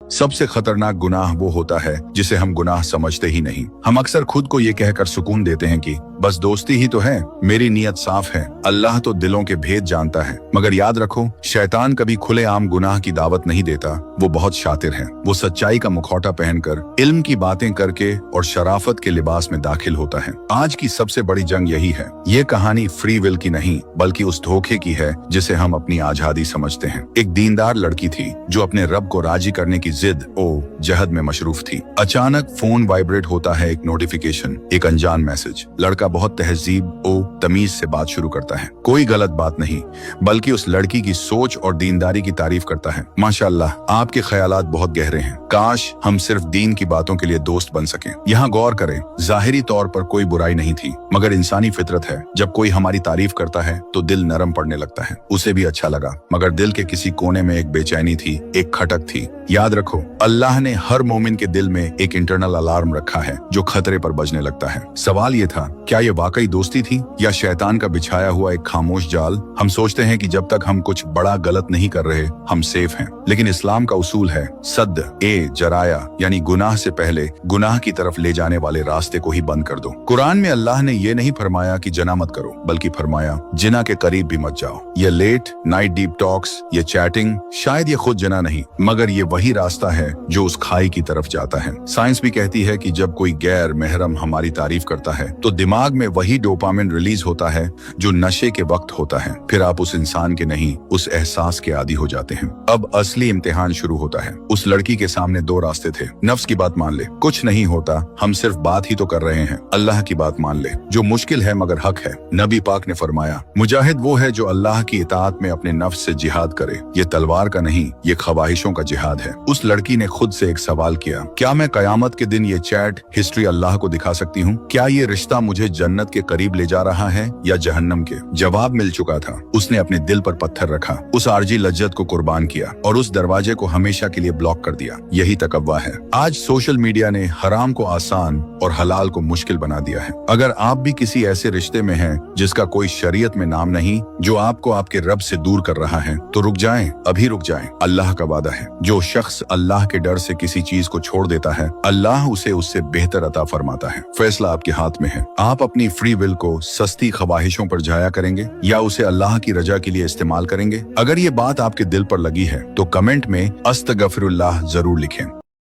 सबसे खतरनाक गुनाह वो होता है जिसे हम गुनाह समझते ही नहीं। हम अक्सर खुद को ये कहकर सुकून देते हैं कि बस दोस्ती ही तो है, मेरी नीयत साफ है, अल्लाह तो दिलों के भेद जानता है। मगर याद रखो, शैतान कभी खुलेआम गुनाह की दावत नहीं देता। वो बहुत शातिर है। वो सच्चाई का मुखौटा पहनकर, इल्म की बातें करके और शराफत के लिबास में दाखिल होता है। आज की सबसे बड़ी जंग यही है। ये कहानी फ्री विल की नहीं, बल्कि उस धोखे की है जिसे हम अपनी आजादी समझते हैं। एक दीनदार लड़की थी जो अपने रब को राजी करने की जिद जहद में मशरूफ थी। अचानक फोन वाइब्रेट होता है, एक नोटिफिकेशन, एक अनजान मैसेज। लड़का बहुत तहजीब तमीज से बात शुरू करता है। कोई गलत बात नहीं, बल्कि उस लड़की की सोच और दीनदारी की तारीफ करता है। माशाअल्लाह, आपके ख्यालात बहुत गहरे हैं। काश हम सिर्फ दीन की बातों के लिए दोस्त बन सकें। यहाँ गौर करें, जाहिरी तौर पर कोई बुराई नहीं थी, मगर इंसानी फितरत है। जब कोई हमारी तारीफ करता है तो दिल नरम पड़ने लगता है। उसे भी अच्छा लगा, मगर दिल के किसी कोने में एक बेचैनी थी, एक खटक थी। याद रखो, अल्लाह ने हर मोमिन के दिल में एक इंटरनल अलार्म रखा है जो खतरे पर बजने लगता है। सवाल ये था, क्या ये वाकई दोस्ती थी या शैतान का बिछाया हुआ एक खामोश जाल? हम सोचते हैं कि जब तक हम कुछ बड़ा गलत नहीं कर रहे, हम सेफ हैं। लेकिन इस्लाम का उसूल है, सद ए जराया, यानी गुनाह से पहले गुनाह की तरफ ले जाने वाले रास्ते को ही बंद कर दो। कुरान में अल्लाह ने ये नहीं फरमाया कि जना मत करो, बल्कि फरमाया जिना के करीब भी मत जाओ। ये लेट नाइट डीप टॉक्स, ये चैटिंग, शायद ये खुद जना नहीं, मगर ये वही रास्ता है जो उस खाई की तरफ जाता है। साइंस भी कहती है कि जब कोई गैर महरम हमारी तारीफ करता है तो दिमाग में वही डोपामिन रिलीज होता है जो नशे के वक्त होता है। फिर आप उस इंसान के नहीं, उस एहसास के आदी हो जाते हैं। अब असली इम्तिहान शुरू होता है। उस लड़की के सामने दो रास्ते थे। नफ्स की बात मान ले, कुछ नहीं होता, हम सिर्फ बात ही तो कर रहे हैं। अल्लाह की बात मान ले, जो मुश्किल है मगर हक है। नबी पाक ने फरमाया, मुजाहिद वो है जो अल्लाह की इताअत में अपने नफ्स से जिहाद करे। ये तलवार का नहीं, ये ख्वाहिशों का जिहाद है। उस लड़की ने खुद से एक सवाल किया, क्या मैं कयामत के दिन ये चैट हिस्ट्री अल्लाह को दिखा सकती हूँ? क्या ये रिश्ता मुझे जन्नत के करीब ले जा रहा है या जहन्नम के? जवाब मिल चुका था। उसने अपने दिल पर पत्थर रखा, उस आरजी लज्जत को कुर्बान किया और उस दरवाजे को हमेशा के लिए ब्लॉक कर दिया। यही तकव्वा है। आज सोशल मीडिया ने हराम को आसान और हलाल को मुश्किल बना दिया है। अगर आप भी किसी ऐसे रिश्ते में हैं जिसका कोई शरीयत में नाम नहीं, जो आपको आपके रब से दूर कर रहा है, तो रुक जाएं, अभी रुक जाएं। अल्लाह का वादा है, जो शख्स अल्लाह के डर से किसी चीज को छोड़ देता है, अल्लाह उसे उससे बेहतर अता फरमाता है। फैसला आपके हाथ में है। आप अपनी फ्री विल को सस्ती ख्वाहिशों पर जाया करेंगे या उसे अल्लाह की रजा के लिए इस्तेमाल करेंगे? अगर ये बात आपके दिल पर लगी है तो कमेंट में अस्तगफिरुल्लाह जरूर लिखें।